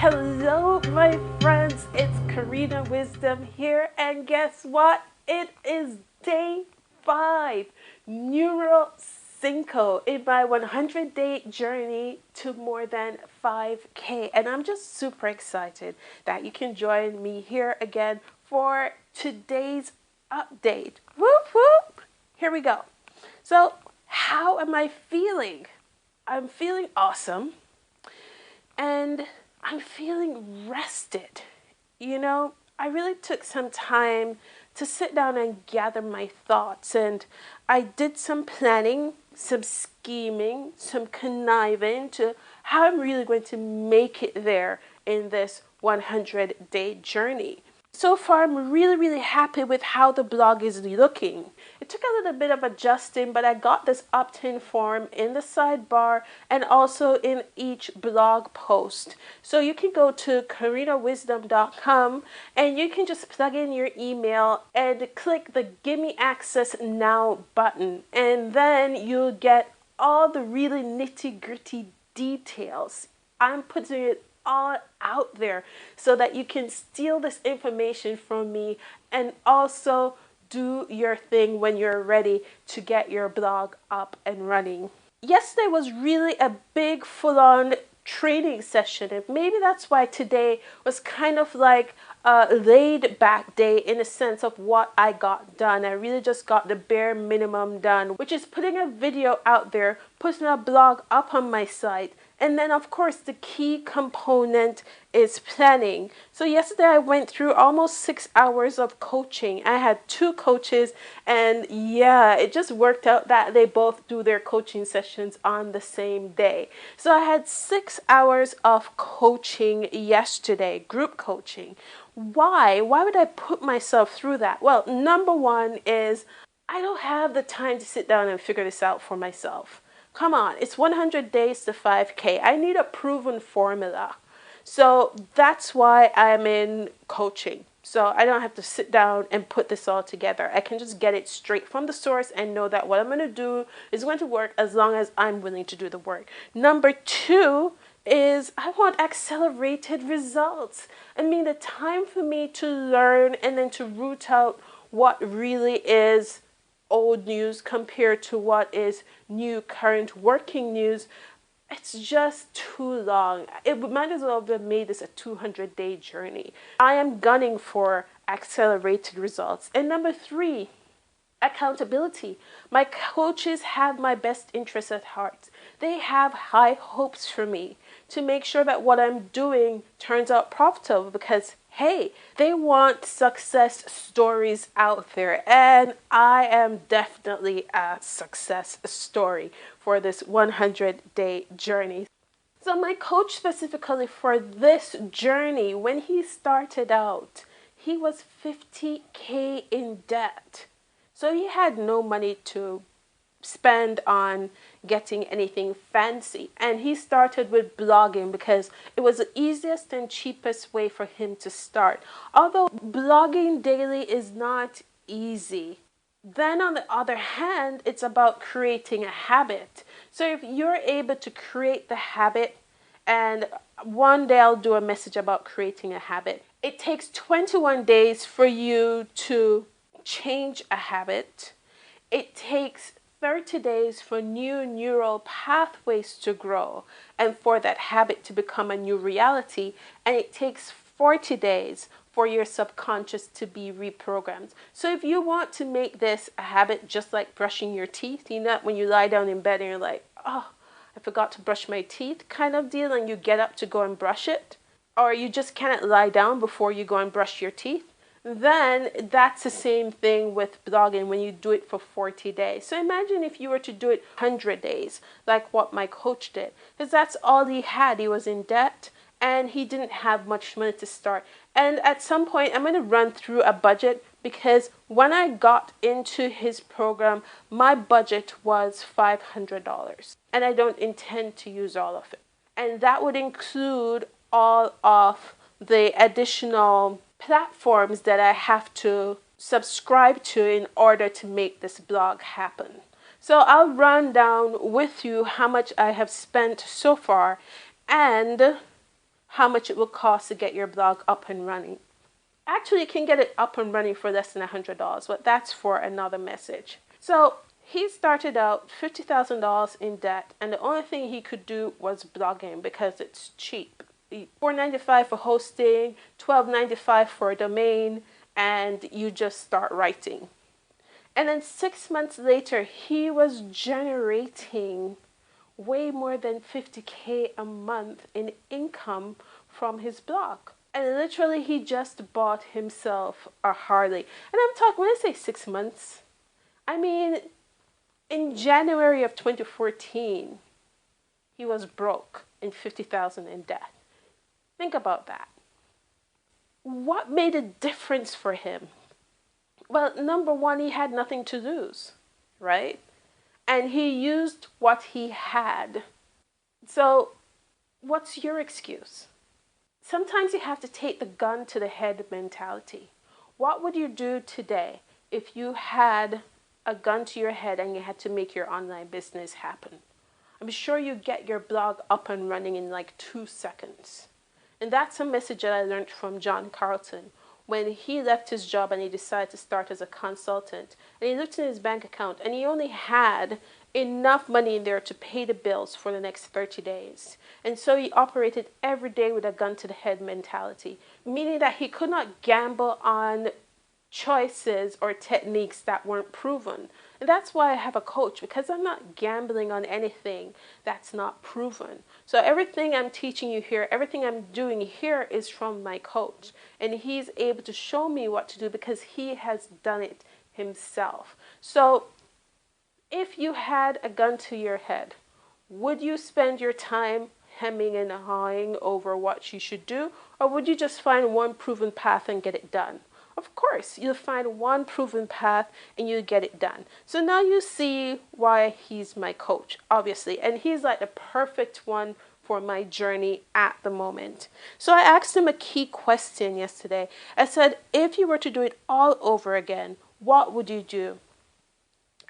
Hello, my friends. It's Karina Wisdom here, and guess what? It is day 5, Neuro Cinco, in my 100-day journey to more than 5K. And I'm just super excited that you can join me here again for today's update. Whoop, whoop. Here we go. So, how am I feeling? I'm feeling awesome. And I'm feeling rested. I really took some time to sit down and gather my thoughts, and I did some planning, some scheming, some conniving to how I'm really going to make it there in this 100-day journey. So far, I'm really happy with how the blog is looking. It took a little bit of adjusting, but I got this opt-in form in the sidebar and also in each blog post. So you can go to karinawisdom.com and you can just plug in your email and click the Gimme Access Now button. And then you'll get all the really nitty-gritty details. I'm putting it all out there so that you can steal this information from me and also do your thing when you're ready to get your blog up and running. Yesterday was really a big full-on training session, and maybe that's why today was kind of like a laid back day in a sense of what I got done. I really just got the bare minimum done, which is putting a video out there, putting a blog up on my site. And then, of course, the key component is planning. So yesterday I went through almost 6 hours of coaching. I had 2 coaches, and yeah, it just worked out that they both do their coaching sessions on the same day. So I had 6 hours of coaching yesterday, group coaching. Why? Why would I put myself through that? Well, number one is I don't have the time to sit down and figure this out for myself. Come on, it's 100 days to 5K. I need a proven formula. So that's why I'm in coaching. So I don't have to sit down and put this all together. I can just get it straight from the source and know that what I'm going to do is going to work as long as I'm willing to do the work. Number 2 is I want accelerated results. I mean, the time for me to learn and then to root out what really is old news compared to what is new, current, working news, it's just too long. It might as well have made this a 200-day journey. I am gunning for accelerated results. And number 3, accountability. My coaches have my best interests at heart. They have high hopes for me to make sure that what I'm doing turns out profitable because, hey, they want success stories out there. And I am definitely a success story for this 100-day journey. So my coach specifically for this journey, when he started out, he was 50K in debt. So he had no money to spend on getting anything fancy. And he started with blogging because it was the easiest and cheapest way for him to start. Although blogging daily is not easy. Then on the other hand, it's about creating a habit. So if you're able to create the habit, and one day I'll do a message about creating a habit. It takes 21 days for you to change a habit. It takes 30 days for new neural pathways to grow and for that habit to become a new reality. And it takes 40 days for your subconscious to be reprogrammed. So if you want to make this a habit, just like brushing your teeth, when you lie down in bed and you're like, oh, I forgot to brush my teeth kind of deal, and you get up to go and brush it, or you just cannot lie down before you go and brush your teeth, then that's the same thing with blogging when you do it for 40 days. So imagine if you were to do it 100 days, like what my coach did, because that's all he had. He was in debt and he didn't have much money to start. And at some point, I'm going to run through a budget because when I got into his program, my budget was $500 and I don't intend to use all of it. And that would include all of the additional platforms that I have to subscribe to in order to make this blog happen. So I'll run down with you how much I have spent so far and how much it will cost to get your blog up and running. Actually, you can get it up and running for less than $100, but that's for another message. So he started out $50,000 in debt, and the only thing he could do was blogging because it's cheap. $4.95 for hosting, $12.95 for a domain, and you just start writing. And then 6 months later, he was generating way more than $50K a month in income from his blog. And literally, he just bought himself a Harley. And I'm talking, when I say 6 months, I mean, in January of 2014, he was broke and $50,000 in debt. Think about that. What made a difference for him? Well, number one, he had nothing to lose, right? And he used what he had. So, what's your excuse? Sometimes you have to take the gun to the head mentality. What would you do today if you had a gun to your head and you had to make your online business happen? I'm sure you get your blog up and running in like 2 seconds. And that's a message that I learned from John Carlton when he left his job and he decided to start as a consultant. And he looked in his bank account and he only had enough money in there to pay the bills for the next 30 days. And so he operated every day with a gun to the head mentality, meaning that he could not gamble on choices or techniques that weren't proven. And that's why I have a coach, because I'm not gambling on anything that's not proven. So everything I'm teaching you here, everything I'm doing here is from my coach. And he's able to show me what to do because he has done it himself. So if you had a gun to your head, would you spend your time hemming and hawing over what you should do? Or would you just find one proven path and get it done? Of course, you'll find one proven path and you get it done. So now you see why he's my coach, obviously. And he's like the perfect one for my journey at the moment. So I asked him a key question yesterday. I said, if you were to do it all over again, what would you do?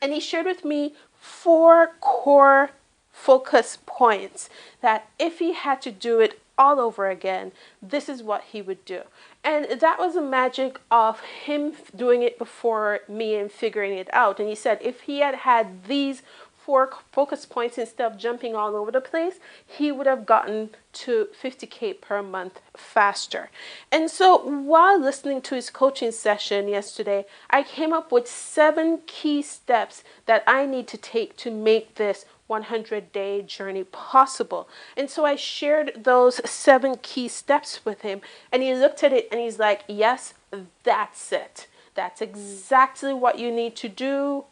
And he shared with me 4 core focus points that if he had to do it all over again, this is what he would do. And that was the magic of him doing it before me and figuring it out. And he said if he had had these 4 focus points instead of jumping all over the place, he would have gotten to 50K per month faster. And so while listening to his coaching session yesterday, I came up with 7 key steps that I need to take to make this 100-day journey possible. And so I shared those 7 key steps with him, and he looked at it and he's like, yes, that's it. That's exactly what you need to do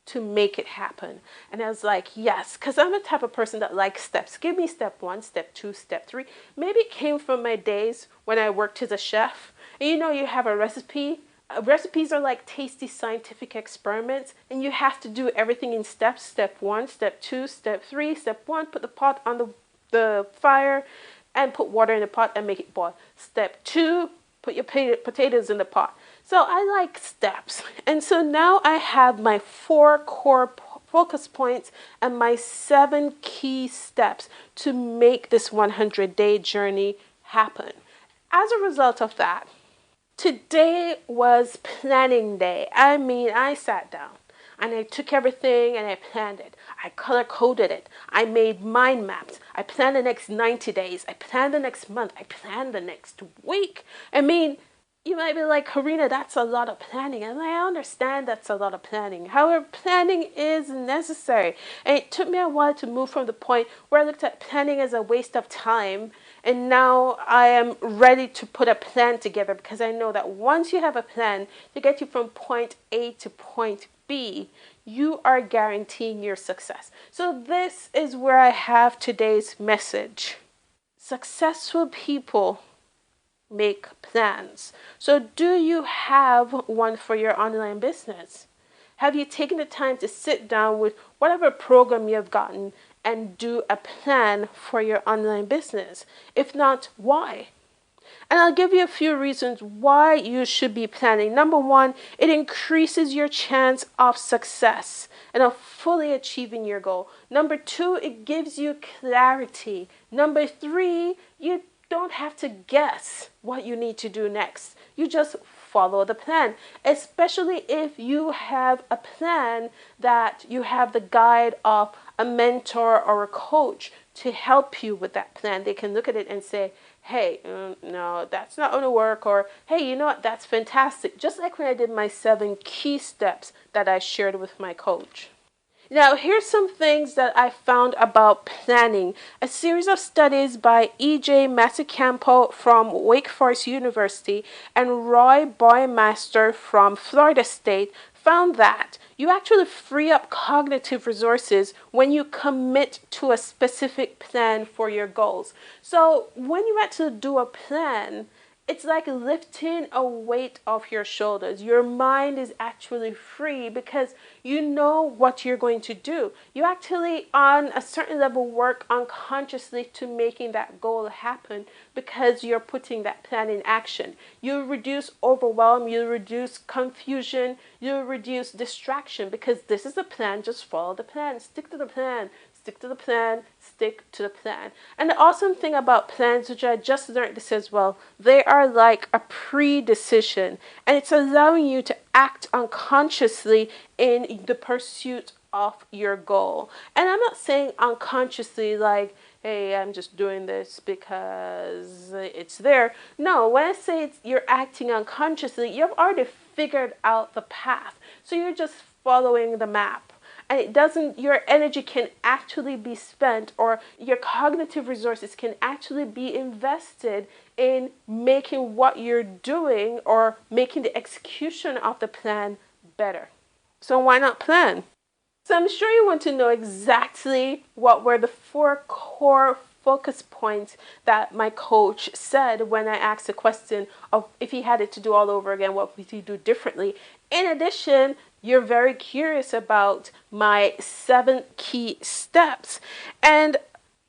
to make it happen. And I was like, yes, because I'm the type of person that likes steps. Give me step 1, step 2, step 3. Maybe it came from my days when I worked as a chef. And you know, you have a recipe. Recipes are like tasty scientific experiments, and you have to do everything in steps. Step 1, step 2, step 3. Step 1, put the pot on the fire and put water in the pot and make it boil. Step 2, put your potatoes in the pot. So I like steps. And so now I have my 4 core focus points and my 7 key steps to make this 100-day journey happen. As a result of that, today was planning day. I mean, I sat down and I took everything and I planned it. I color-coded it. I made mind maps. I planned the next 90 days. I planned the next month. I planned the next week. I mean, you might be like, Karina, that's a lot of planning. And I understand that's a lot of planning. However, planning is necessary. And it took me a while to move from the point where I looked at planning as a waste of time. And now I am ready to put a plan together because I know that once you have a plan to get you from point A to point B, you are guaranteeing your success. So this is where I have today's message. Successful people make plans. So do you have one for your online business? Have you taken the time to sit down with whatever program you have gotten and do a plan for your online business? If not, why? And I'll give you a few reasons why you should be planning. Number 1, it increases your chance of success and of fully achieving your goal. Number 2, it gives you clarity. Number 3, you don't have to guess what you need to do next. You just follow the plan, especially if you have a plan that you have the guide of a mentor or a coach to help you with that plan. They can look at it and say, hey, no, that's not going to work, or hey, you know what, that's fantastic. Just like when I did my 7 key steps that I shared with my coach. Now, here's some things that I found about planning. A series of studies by E.J. Matsicampo from Wake Forest University and Roy Boymaster from Florida State found that you actually free up cognitive resources when you commit to a specific plan for your goals. So when you actually do a plan, it's like lifting a weight off your shoulders. Your mind is actually free because you know what you're going to do. You actually, on a certain level, work unconsciously to making that goal happen because you're putting that plan in action. You reduce overwhelm, you reduce confusion, you reduce distraction because this is a plan. Just follow the plan, stick to the plan. Stick to the plan, stick to the plan. And the awesome thing about plans, which I just learned this as well, they are like a pre-decision. And it's allowing you to act unconsciously in the pursuit of your goal. And I'm not saying unconsciously like, hey, I'm just doing this because it's there. No, when I say you're acting unconsciously, you've already figured out the path. So you're just following the map. And it doesn't, your energy can actually be spent, or your cognitive resources can actually be invested in making what you're doing or making the execution of the plan better. So why not plan? So I'm sure you want to know exactly what were the 4 core focus points that my coach said when I asked the question of if he had it to do all over again, what would he do differently? In addition, you're very curious about my 7 key steps. And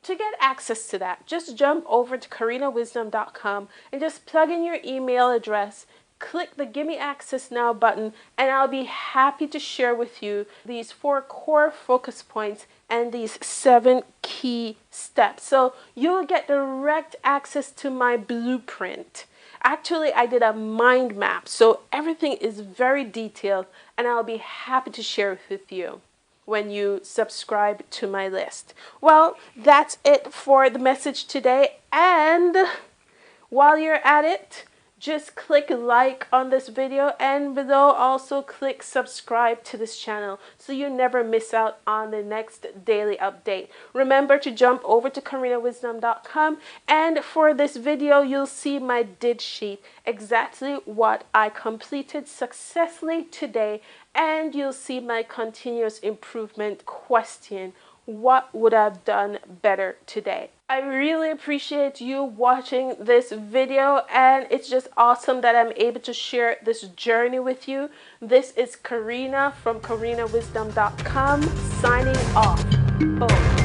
to get access to that, just jump over to KarinaWisdom.com and just plug in your email address, click the Give Me Access Now button, and I'll be happy to share with you these 4 core focus points and these 7 key steps. So you'll get direct access to my blueprint. Actually, I did a mind map, so everything is very detailed, and I'll be happy to share it with you when you subscribe to my list. Well, that's it for the message today, and while you're at it, just click like on this video, and below also click subscribe to this channel so you never miss out on the next daily update. Remember to jump over to KarinaWisdom.com, and for this video you'll see my did sheet, exactly what I completed successfully today, and you'll see my continuous improvement question. What would I have done better today? I really appreciate you watching this video, and it's just awesome that I'm able to share this journey with you. This is Karina from KarinaWisdom.com signing off. Boom.